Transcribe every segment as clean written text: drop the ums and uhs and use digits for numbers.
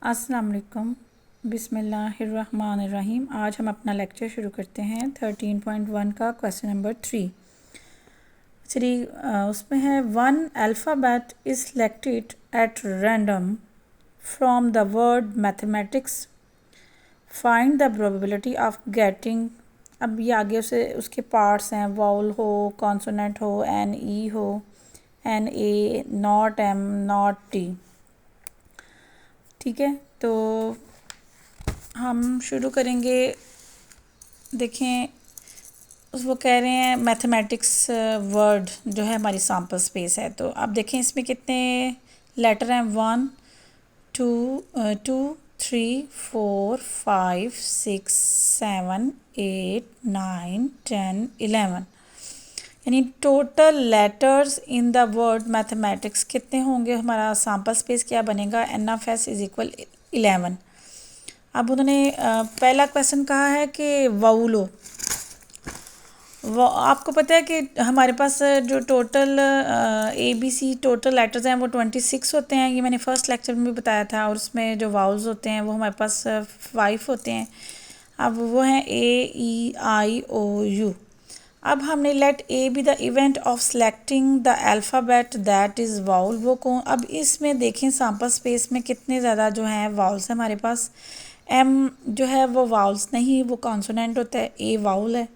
अस्सलाम वालेकुम, बिस्मिल्लाहिर्रहमानिर्रहीम। आज हम अपना लेक्चर शुरू करते हैं 13.1 का क्वेश्चन नंबर 3। उसमें है one alphabet is selected at random from the word mathematics, find the probability of getting. अब ये आगे उसके पार्ट्स हैं, वाउल हो, कॉन्सोनेंट हो, एन ई हो, N A, not M, not T. ठीक है, तो हम शुरू करेंगे। देखें, वो कह रहे हैं मैथमेटिक्स वर्ड जो है हमारी सैम्पल स्पेस है। तो अब देखें इसमें कितने लेटर हैं। 1 2 2 3 4 5 6 7 8 9 10 11, यानी total letters in the word mathematics कितने होंगे। हमारा सैम्पल स्पेस क्या बनेगा, N of S is equal 11। अब उन्होंने पहला क्वेश्चन कहा है कि वाउलो। वो आपको पता है कि हमारे पास जो total A B C total letters हैं वो 26 होते हैं। ये मैंने फर्स्ट लेक्चर में भी बताया था। और उसमें जो वाउल्स होते हैं वो हमारे पास 5 होते हैं। अब वो हैं ए ई आई ओ यू। अब हमने let A be the event of selecting the alphabet that is vowel. वो कौन, अब इसमें देखें सैम्पल स्पेस में कितने ज़्यादा जो हैं वाउल्स हैं हमारे पास। एम जो है वो वाउल्स नहीं, वो कॉन्सोनेंट होता है। ए वाउल है,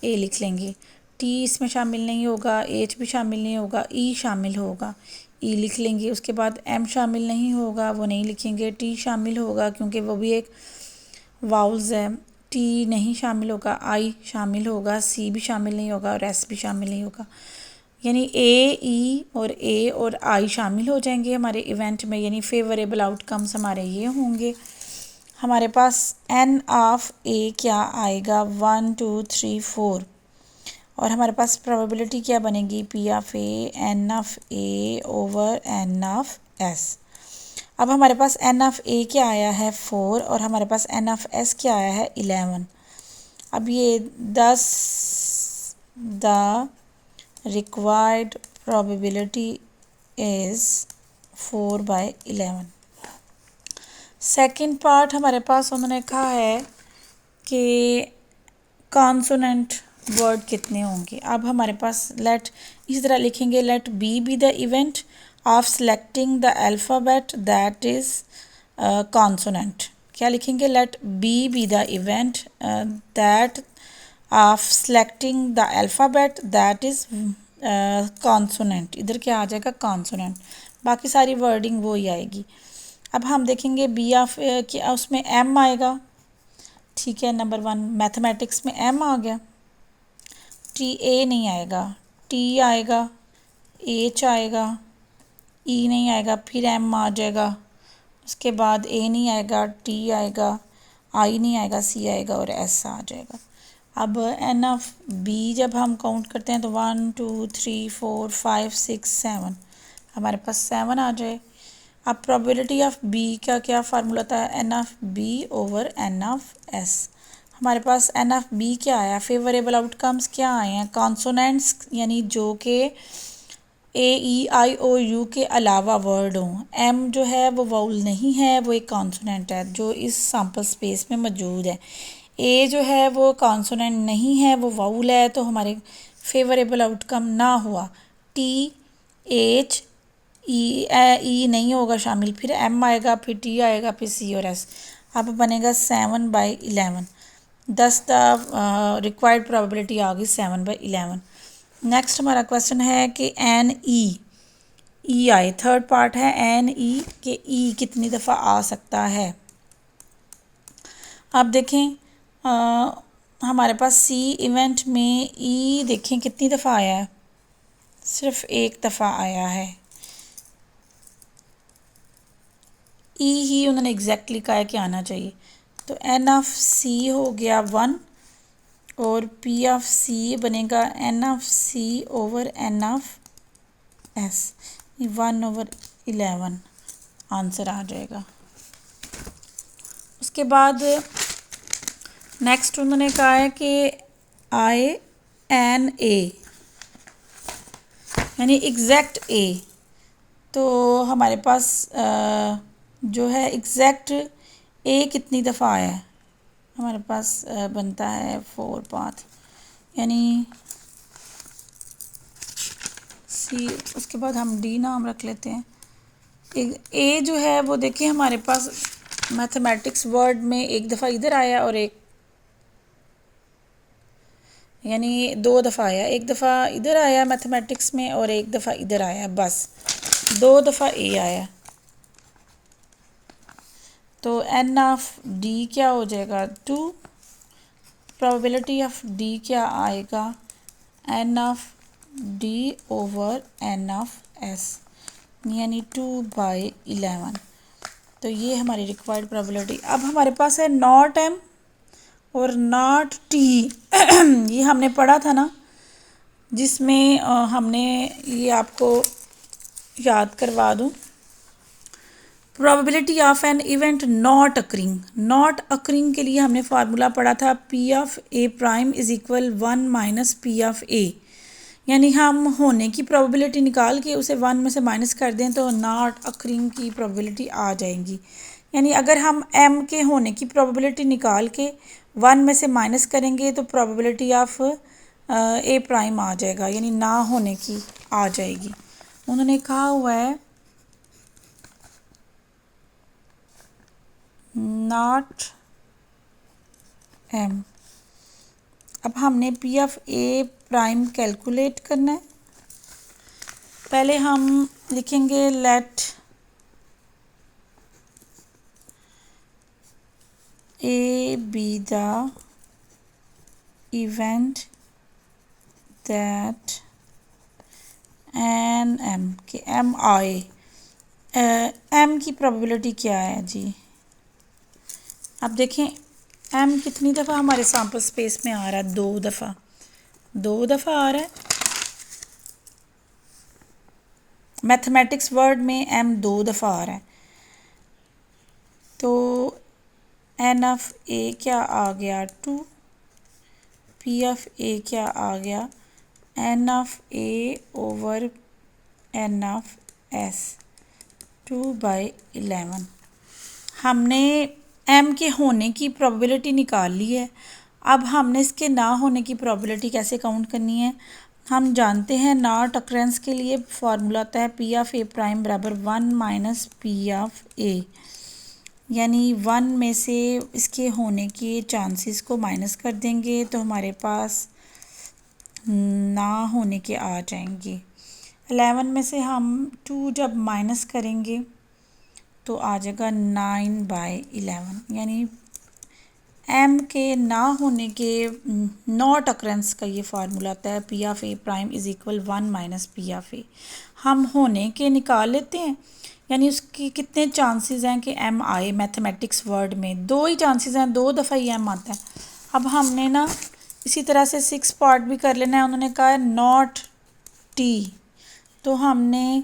ए लिख लेंगे। टी इसमें शामिल नहीं होगा, एच भी शामिल नहीं होगा, ई शामिल होगा, ई लिख लेंगे। उसके बाद एम शामिल नहीं होगा, वो नहीं लिखेंगे। टी शामिल होगा क्योंकि वो भी एक वाउल्स है। टी नहीं शामिल होगा, आई शामिल होगा, सी भी शामिल नहीं होगा और एस भी शामिल नहीं होगा। यानी ए, ई और ए और आई शामिल हो जाएंगे हमारे इवेंट में, यानी फेवरेबल आउटकम्स हमारे ये होंगे। हमारे पास एन ऑफ ए क्या आएगा, 1 2 3 4। और हमारे पास प्रोबेबिलिटी क्या बनेगी, P of A N of A over N of S. अब हमारे पास एन ऑफ ए क्या आया है 4 और हमारे पास एन ऑफ एस क्या आया है 11। अब ये 10 the required probability is 4/11। Second part हमारे पास उन्होंने कहा है कि कॉन्सोनेंट वर्ड कितने होंगे। अब हमारे पास लेट इस तरह लिखेंगे, let B the event of selecting the alphabet that is consonant. क्या लिखेंगे, let B the event that of selecting the alphabet that is consonant. इधर क्या आ जाएगा, कॉन्सोनेंट। बाकी सारी वर्डिंग वो ही आएगी। अब हम देखेंगे बी ऑफ क्या, उसमें एम आएगा। ठीक है, नंबर 1 मैथमेटिक्स में एम आ गया। टी ए नहीं आएगा, टी आएगा, एच आएगा, ई नहीं आएगा, फिर एम आ जाएगा। उसके बाद ए नहीं आएगा, टी आएगा, आई नहीं आएगा, सी आएगा और एस आ जाएगा। अब एन ऑफ बी जब हम काउंट करते हैं तो 1 2 3 4 5 6 7, हमारे पास 7 आ जाए। अब प्रोबेबिलिटी ऑफ बी का क्या फार्मूला था, N of B over N of S. हमारे पास एन ऑफ बी क्या आया, फेवरेबल आउटकम्स क्या आए हैं, कॉन्सोनेंट्स यानी जो कि ए ई आई ओ यू के अलावा वर्ड हों। एम जो है वो वाउल नहीं है, वो एक कॉन्सोनेंट है जो इस सैम्पल स्पेस में मौजूद है। ए जो है वो कॉन्सोनेंट नहीं है, वो वाउल है, तो हमारे फेवरेबल आउटकम ना हुआ। टी एच ई नहीं होगा शामिल, फिर एम आएगा, फिर टी आएगा, फिर सी और एस। अब बनेगा 7/11। 10 द रिक्वायर्ड प्रोबेबिलिटी आ गई 7/11। नेक्स्ट हमारा क्वेश्चन है कि एन ई आए। थर्ड पार्ट है एन ई के ई कितनी दफ़ा आ सकता है। अब देखें हमारे पास सी इवेंट में ई देखें कितनी दफ़ा आया है, सिर्फ एक दफ़ा आया है। ई ही उन्होंने एग्जैक्टली कहा है कि आना चाहिए। तो एन ऑफ सी हो गया 1 और पी ऑफ सी बनेगा N of C over N of S, 1/11 answer आ जाएगा। उसके बाद नेक्स्ट उन्होंने कहा है कि आई एन ए यानी एग्जैक्ट ए। तो हमारे पास जो है एग्जैक्ट ए कितनी दफ़ा आया है हमारे पास बनता है 4 पाथ यानी सी, उसके बाद हम डी नाम रख लेते हैं। ए जो है वो देखिए हमारे पास मैथमेटिक्स वर्ड में एक दफ़ा इधर आया और एक यानी 2 दफ़ा आया, एक दफ़ा इधर आया मैथमेटिक्स में और एक दफ़ा इधर आया, बस 2 दफ़ा ए आया। तो एन ऑफ डी क्या हो जाएगा 2, प्रोबेबिलिटी ऑफ डी क्या आएगा N of D over N of S यानी 2/11। तो ये हमारी रिक्वायर्ड प्रोबेबिलिटी। अब हमारे पास है नॉट एम और नॉट टी ये हमने पढ़ा था ना, जिसमें हमने ये आपको याद करवा दूं, probability of an event not occurring के लिए हमने फार्मूला पढ़ा था P of A prime is equal 1 minus P of A, यानी हम होने की प्रोबेबिलिटी निकाल के उसे 1 में से माइनस कर दें तो नॉट अकरिंग की प्रोबेबिलिटी आ जाएगी। यानी अगर हम एम के होने की प्रोबेबिलिटी निकाल के 1 में से माइनस करेंगे तो प्रोबेबिलिटी ऑफ ए प्राइम आ जाएगा, यानी ना होने की आ जाएगी। उन्होंने कहा हुआ है नॉट एम। अब हमने P of A prime calculate करना है। पहले हम लिखेंगे let A be the event that N M के एम आए। एम की प्रोबेबिलिटी क्या है जी, अब देखें एम कितनी दफ़ा हमारे सैम्पल स्पेस में आ रहा है, 2 दफ़ा, 2 दफ़ा आ रहा है। मैथमेटिक्स वर्ड में एम 2 दफ़ा आ रहा है, तो एन ऑफ ए क्या आ गया 2, पी ऑफ ए क्या आ गया N of A over N of S 2/11। हमने एम के होने की प्रोबेबिलिटी निकाल ली है। अब हमने इसके ना होने की प्रोबेबिलिटी कैसे काउंट करनी है, हम जानते हैं नॉट अक्रेंस के लिए फार्मूला होता है पी ऑफ ए प्राइम बराबर 1 माइनस पी ऑफ ए, यानी 1 में से इसके होने के चांसेस को माइनस कर देंगे तो हमारे पास ना होने के आ जाएंगे। 11 में से हम 2 जब माइनस करेंगे तो आ जाएगा 9/11, यानी एम के ना होने के नॉट अक्रेंस का ये फार्मूला आता है P of A prime is equal 1 minus P of A. हम होने के निकाल लेते हैं, यानी उसकी कितने चांसेस हैं कि एम आए। मैथमेटिक्स वर्ड में 2 ही चांसेस हैं, 2 दफ़ा ही एम आता है। अब हमने ना इसी तरह से 6 पार्ट भी कर लेना है। उन्होंने कहा है नॉट टी, तो हमने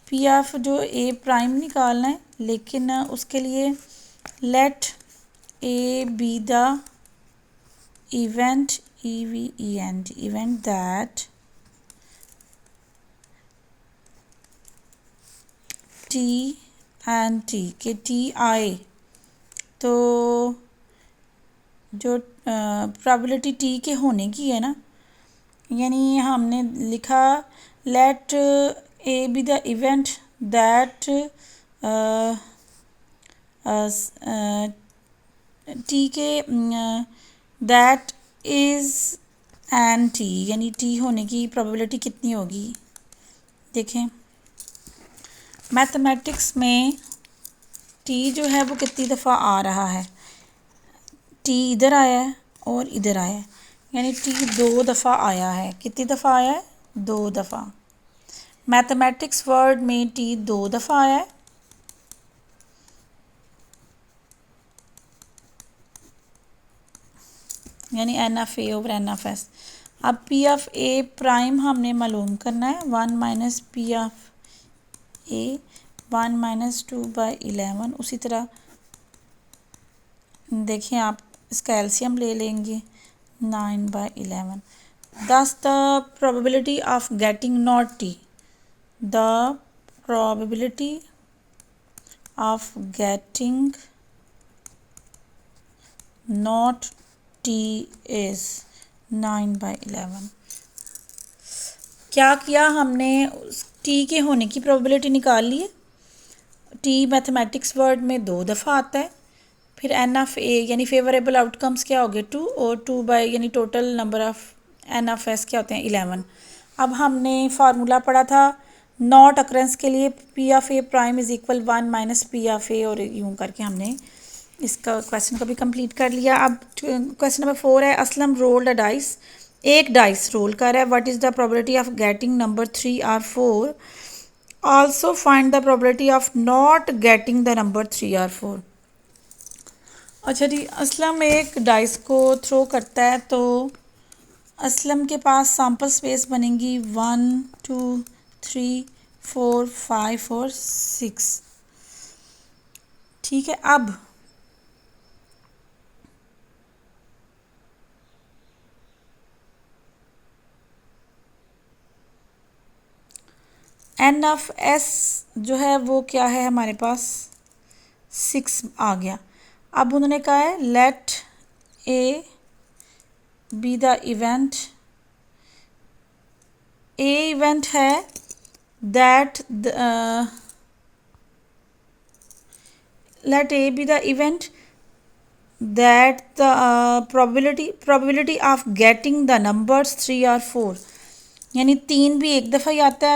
पी ऑफ जो ए प्राइम निकालना है, लेकिन उसके लिए let A be the event event that T and T के टी आए, तो जो प्रोबेबिलिटी टी के होने की है ना, यानी हमने लिखा let A be the event that T के दैट इज़ एन टी, यानी टी होने की प्रोबेबिलिटी कितनी होगी। देखें मैथमेटिक्स में टी जो है वो कितनी दफ़ा आ रहा है, टी इधर आया है और इधर आया है, यानी टी 2 दफ़ा आया है। कितनी दफ़ा आया है 2 दफ़ा। मैथमेटिक्स वर्ड में टी 2 दफ़ा आया है, यानी N of A over N of S. अब पी ऑफ ए प्राइम हमने मालूम करना है 1 minus P of A 1 minus 2/11। उसी तरह देखें आप इसका एलसीएम ले लेंगे 9/11। Thus the probability of getting not t, the probability of getting not t is 9/11। क्या किया हमने, टी के होने की प्रोबेबिलिटी निकाल ली है। टी मैथमेटिक्स वर्ड में 2 दफ़ा आता है। फिर एन ऑफ ए यानी फेवरेबल आउटकम्स क्या हो गए 2, और 2 बाय यानी total number of N of S क्या होते हैं 11। अब हमने फार्मूला पढ़ा था नॉट अक्रेंस के लिए, P of A prime is equal 1 minus P of A, और यूँ करके हमने इसका क्वेश्चन को भी कंप्लीट कर लिया। अब क्वेश्चन नंबर 4 है, असलम रोल्ड अ डाइस, एक डाइस रोल कर रहा है, what is the probability of getting number 3 और 4, also find the probability of not getting the number 3 और 4। अच्छा जी, असलम एक डाइस को थ्रो करता है, तो असलम के पास सैम्पल स्पेस बनेंगी 1 2 3 4 5 और 6। ठीक है, अब एन ऑफ एस जो है वो क्या है हमारे पास 6 आ गया। अब उन्होंने कहा है let A be the event, A event है that let A be the event that the probability of getting the numbers 3 और 4, यानी 3 भी एक दफ़ा ही आता है,